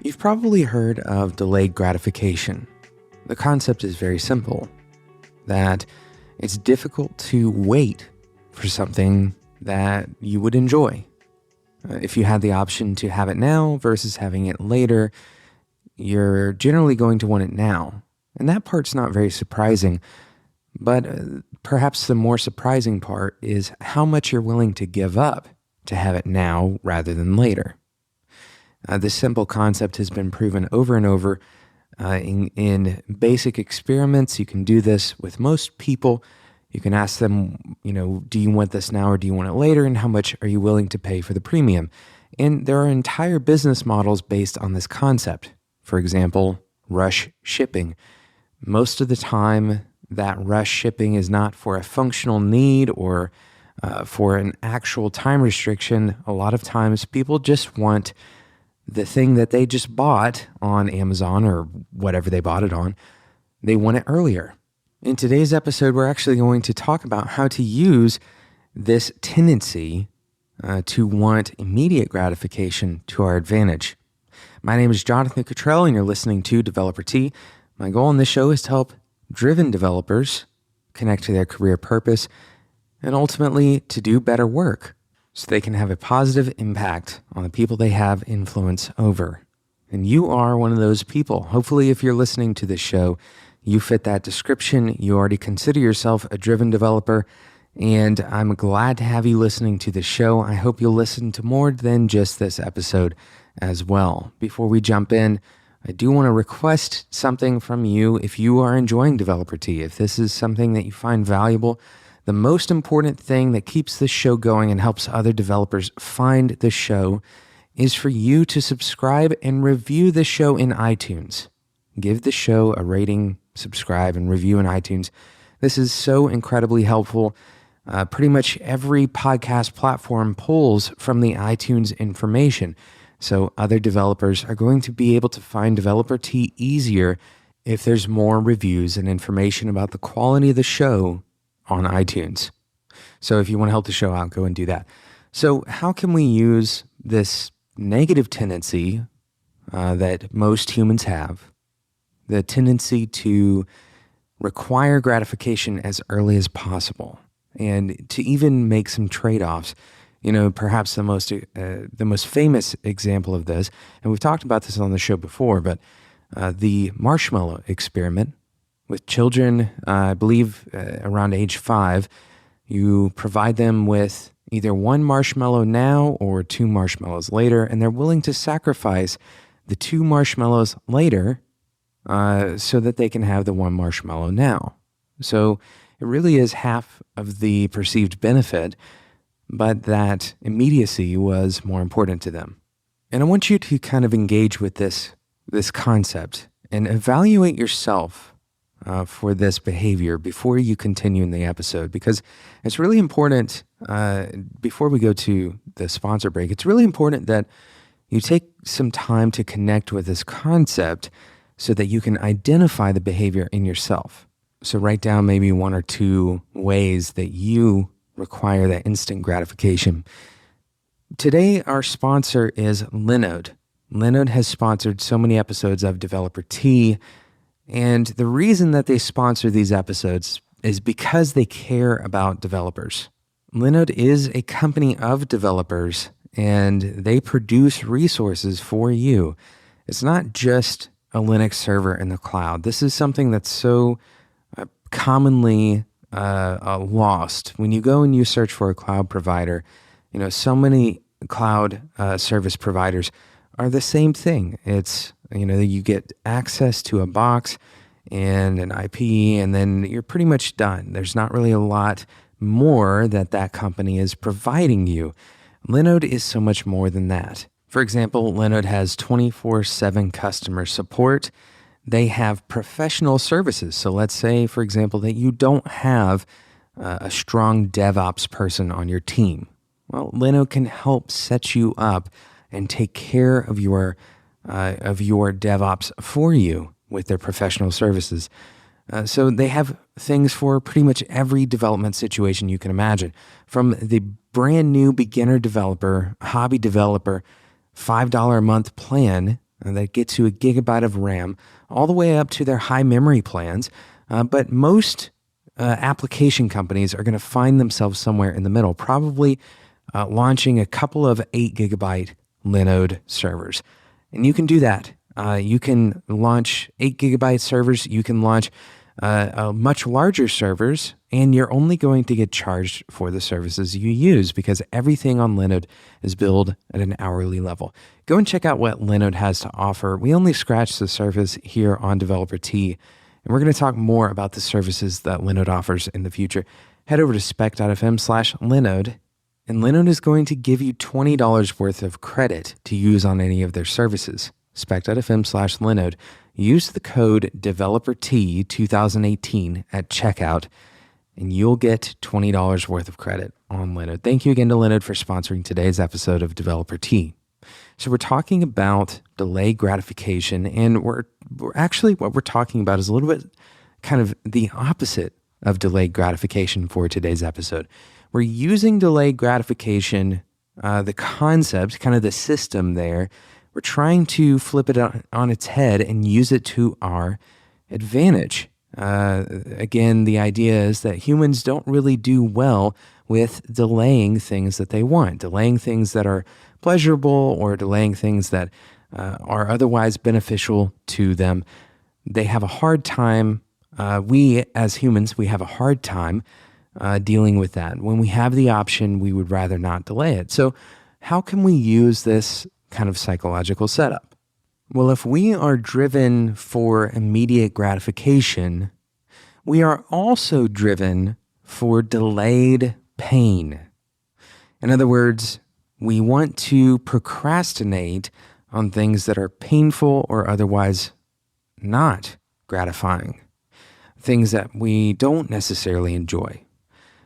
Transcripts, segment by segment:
You've probably heard of delayed gratification. The concept is very simple, that it's difficult to wait for something that you would enjoy. If you had the option to have it now versus having it later, you're generally going to want it now. And that part's not very surprising, but perhaps the more surprising part is how much you're willing to give up to have it now rather than later. This simple concept has been proven over and over in basic experiments. You can do this with most people. You can ask them, do you want this now or do you want it later? And how much are you willing to pay for the premium? And there are entire business models based on this concept. For example, rush shipping. Most of the time, that rush shipping is not for a functional need or for an actual time restriction. A lot of times people just want the thing that they just bought on Amazon or whatever they bought it on, they want it earlier. In today's episode, we're actually going to talk about how to use this tendency to want immediate gratification to our advantage. My name is Jonathan Cottrell, and you're listening to Developer T. My goal on this show is to help driven developers connect to their career purpose and ultimately to do better work, so they can have a positive impact on the people they have influence over. And you are one of those people. Hopefully, if you're listening to this show, you fit that description. You already consider yourself a driven developer, and I'm glad to have you listening to the show. I hope you'll listen to more than just this episode as well. Before we jump in, I do want to request something from you if you are enjoying Developer T. If this is something that you find valuable, the most important thing that keeps this show going and helps other developers find the show is for you to subscribe and review the show in iTunes. Give the show a rating, subscribe, and review in iTunes. This is so incredibly helpful. Pretty much every podcast platform pulls from the iTunes information. So other developers are going to be able to find Developer T easier if there's more reviews and information about the quality of the show on iTunes. So if you want to help the show out, go and do that. So how can we use this negative tendency that most humans have, the tendency to require gratification as early as possible and to even make some trade-offs? Perhaps the most famous example of this, and we've talked about this on the show before, but the marshmallow experiment. With children, I believe around age 5, you provide them with either one marshmallow now or 2 marshmallows later, and they're willing to sacrifice the 2 marshmallows later so that they can have the 1 marshmallow now. So it really is half of the perceived benefit, but that immediacy was more important to them. And I want you to kind of engage with this concept and evaluate yourself for this behavior before you continue in the episode, because it's really important, before we go to the sponsor break, it's really important that you take some time to connect with this concept so that you can identify the behavior in yourself. So write down maybe 1 or 2 ways that you require that instant gratification. Today, our sponsor is Linode. Linode has sponsored so many episodes of Developer T, and the reason that they sponsor these episodes is because they care about developers. Linode is a company of developers, and they produce resources for you. It's not just a Linux server in the cloud. This is something that's so commonly lost. When you go and you search for a cloud provider, so many cloud service providers are the same thing. It's, you get access to a box and an IP, and then you're pretty much done. There's not really a lot more that company is providing you. Linode is so much more than that. For example, Linode has 24/7 customer support. They have professional services. So let's say, for example, that you don't have a strong DevOps person on your team. Well, Linode can help set you up and take care of your DevOps for you with their professional services. So they have things for pretty much every development situation you can imagine. From the brand new beginner developer, hobby developer, $5 a month plan that gets you a gigabyte of RAM, all the way up to their high memory plans. But most application companies are going to find themselves somewhere in the middle, probably launching a couple of 8 gigabyte Linode servers. And you can do that. You can launch 8 gigabyte servers. You can launch much larger servers, and you're only going to get charged for the services you use because everything on Linode is billed at an hourly level. Go and check out what Linode has to offer. We only scratched the surface here on Developer T, and we're going to talk more about the services that Linode offers in the future. Head over to spec.fm/Linode, and Linode is going to give you $20 worth of credit to use on any of their services. Spec.fm/Linode. Use the code DeveloperT2018 at checkout, and you'll get $20 worth of credit on Linode. Thank you again to Linode for sponsoring today's episode of Developer T. So we're talking about delayed gratification, and we're actually what we're talking about is a little bit kind of the opposite of delayed gratification for today's episode. We're using delayed gratification, the concept, kind of the system there. We're trying to flip it on its head and use it to our advantage. Again, the idea is that humans don't really do well with delaying things that they want, delaying things that are pleasurable or delaying things that are otherwise beneficial to them. They have a hard time. We as humans, we have a hard time dealing with that. When we have the option, we would rather not delay it. So how can we use this kind of psychological setup? Well, if we are driven for immediate gratification, we are also driven for delayed pain. In other words, we want to procrastinate on things that are painful or otherwise not gratifying, things that we don't necessarily enjoy.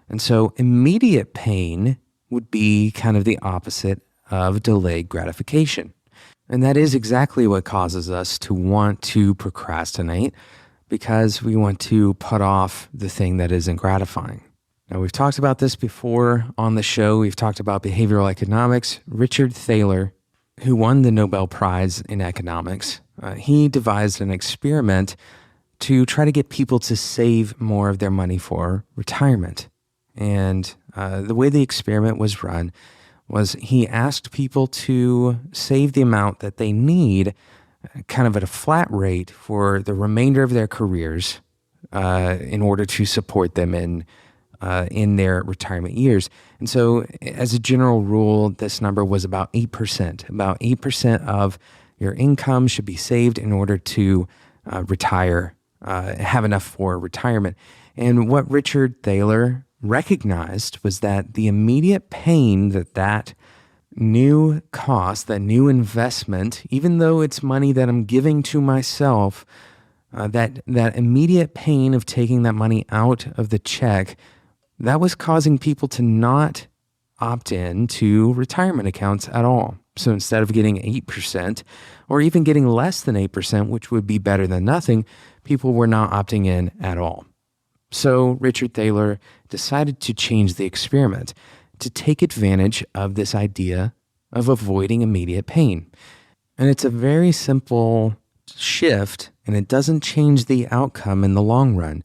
And so immediate pain would be kind of the opposite of delayed gratification. And that is exactly what causes us to want to procrastinate, because we want to put off the thing that isn't gratifying. Now, we've talked about this before on the show. We've talked about behavioral economics. Richard Thaler, who won the Nobel Prize in economics, he devised an experiment to try to get people to save more of their money for retirement. And the way the experiment was run was he asked people to save the amount that they need kind of at a flat rate for the remainder of their careers in order to support them in their retirement years. And so as a general rule, this number was about 8%. About 8% of your income should be saved in order to retire, have enough for retirement. And what Richard Thaler recognized was that the immediate pain that new cost, that new investment, even though it's money that I'm giving to myself, that immediate pain of taking that money out of the check, that was causing people to not opt in to retirement accounts at all. So instead of getting 8% or even getting less than 8%, which would be better than nothing, people were not opting in at all. So Richard Thaler decided to change the experiment to take advantage of this idea of avoiding immediate pain. And it's a very simple shift, and it doesn't change the outcome in the long run.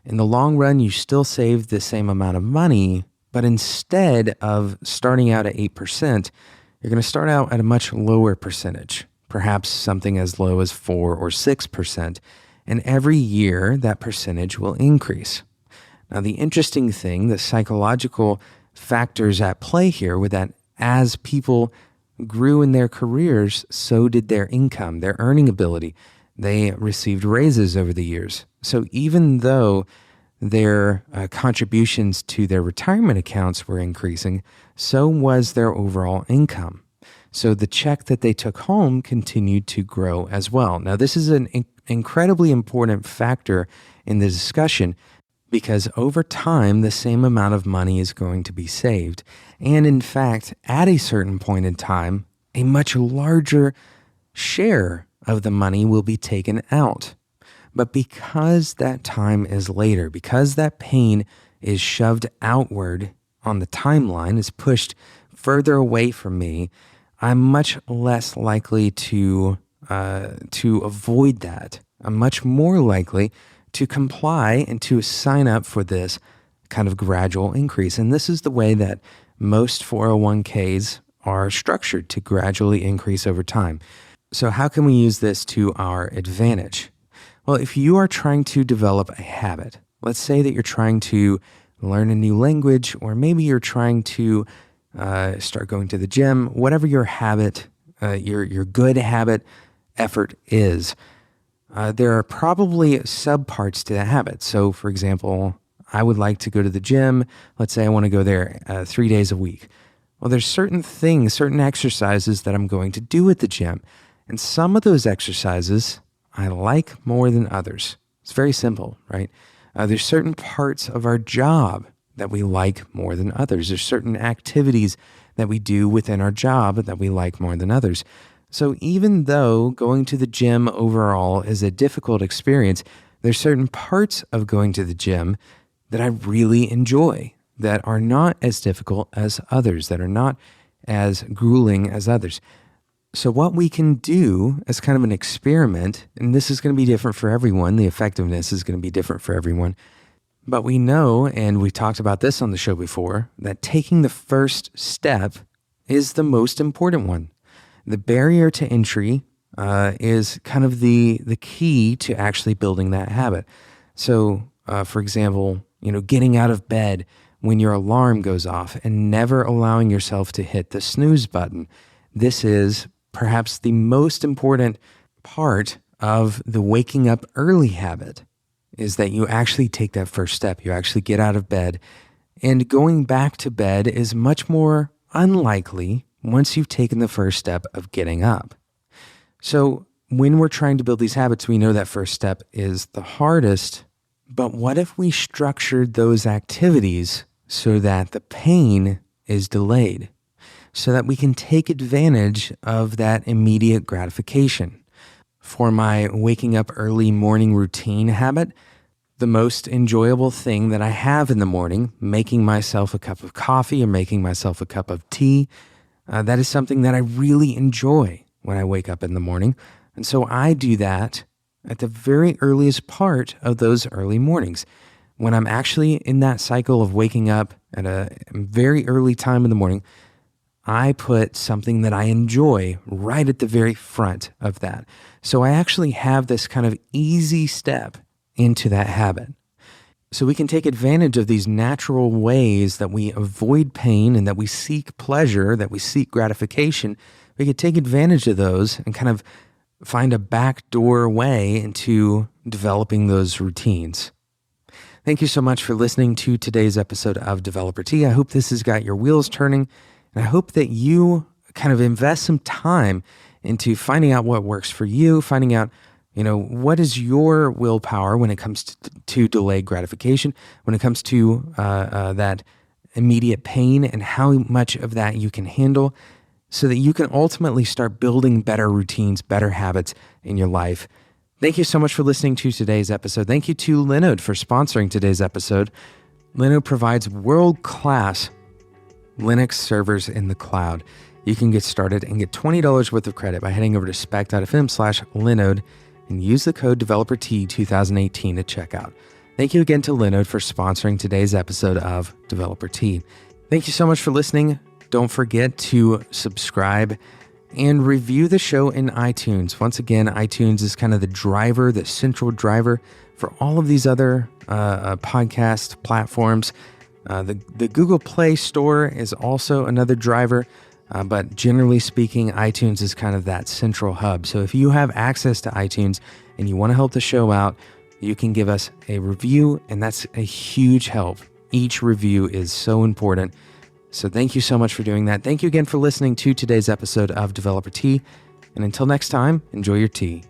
In the long run, you still save the same amount of money, but instead of starting out at 8%, you're going to start out at a much lower percentage, perhaps something as low as 4 or 6%. And every year, that percentage will increase. Now, the interesting thing, the psychological factors at play here were that as people grew in their careers, so did their income, their earning ability. They received raises over the years. So even though their contributions to their retirement accounts were increasing, so was their overall income. So the check that they took home continued to grow as well. Now, this is an incredibly important factor in the discussion because over time, the same amount of money is going to be saved. And in fact, at a certain point in time, a much larger share of the money will be taken out. But because that time is later, because that pain is shoved outward on the timeline, is pushed further away from me, I'm much less likely to to avoid that. I'm much more likely to comply and to sign up for this kind of gradual increase. And this is the way that most 401ks are structured, to gradually increase over time. So how can we use this to our advantage? Well, if you are trying to develop a habit, let's say that you're trying to learn a new language, or maybe you're trying to start going to the gym, whatever your habit, your good habit effort is, there are probably subparts to that habit. So for example, I would like to go to the gym. Let's say I want to go there 3 days a week. Well, there's certain things, certain exercises that I'm going to do at the gym. And some of those exercises I like more than others. It's very simple, right? There's certain parts of our job that we like more than others. There's certain activities that we do within our job that we like more than others. So even though going to the gym overall is a difficult experience, there's certain parts of going to the gym that I really enjoy, that are not as difficult as others, that are not as grueling as others. So what we can do as kind of an experiment, and this is going to be different for everyone, the effectiveness is going to be different for everyone, but we know, and we talked about this on the show before, that taking the first step is the most important one. The barrier to entry is kind of the key to actually building that habit. So, for example, getting out of bed when your alarm goes off and never allowing yourself to hit the snooze button. This is perhaps the most important part of the waking up early habit, is that you actually take that first step. You actually get out of bed, and going back to bed is much more unlikely once you've taken the first step of getting up. So when we're trying to build these habits, we know that first step is the hardest, but what if we structured those activities so that the pain is delayed, so that we can take advantage of that immediate gratification? For my waking up early morning routine habit, the most enjoyable thing that I have in the morning, making myself a cup of coffee or making myself a cup of tea, that is something that I really enjoy when I wake up in the morning. And so I do that at the very earliest part of those early mornings. When I'm actually in that cycle of waking up at a very early time in the morning, I put something that I enjoy right at the very front of that. So I actually have this kind of easy step into that habit. So we can take advantage of these natural ways that we avoid pain and that we seek pleasure, that we seek gratification. We could take advantage of those and kind of find a backdoor way into developing those routines. Thank you so much for listening to today's episode of Developer Tea. I hope this has got your wheels turning, and I hope that you kind of invest some time into finding out what works for you, finding out, what is your willpower when it comes to delayed gratification, when it comes to that immediate pain, and how much of that you can handle, so that you can ultimately start building better routines, better habits in your life. Thank you so much for listening to today's episode. Thank you to Linode for sponsoring today's episode. Linode provides world-class Linux servers in the cloud. You can get started and get $20 worth of credit by heading over to spec.fm/Linode and use the code DeveloperT2018 at checkout. Thank you again to Linode for sponsoring today's episode of Developer Tea. Thank you so much for listening. Don't forget to subscribe and review the show in iTunes. Once again, iTunes is kind of the central driver for all of these other podcast platforms. The Google Play Store is also another driver, but generally speaking, iTunes is kind of that central hub. So if you have access to iTunes and you want to help the show out, you can give us a review, and that's a huge help. Each review is so important. So thank you so much for doing that. Thank you again for listening to today's episode of Developer Tea. And until next time, enjoy your tea.